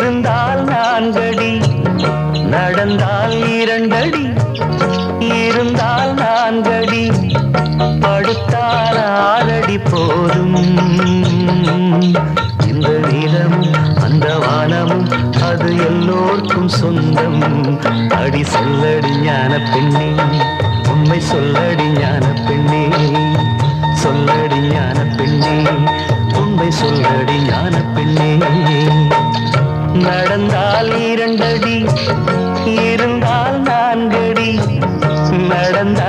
இருந்தால் நான்கடி நடந்தால் இரண்டடி இருந்தால் நான்கடி படுத்தால் ஆறடி போதும் இந்த நிலமும் அந்த வானமும் அது எல்லோர்க்கும் சொந்தம் அடி சொல்லடி ஞான பெண்ணே உண்மை சொல்லடி ஞான பெண்ணே சொல்லடி ஞான பெண்ணே உண்மை சொல்லடி ஞான பெண்ணே நடந்தால் இரண்டடி இருந்தால் நான்கடி நடந்தால்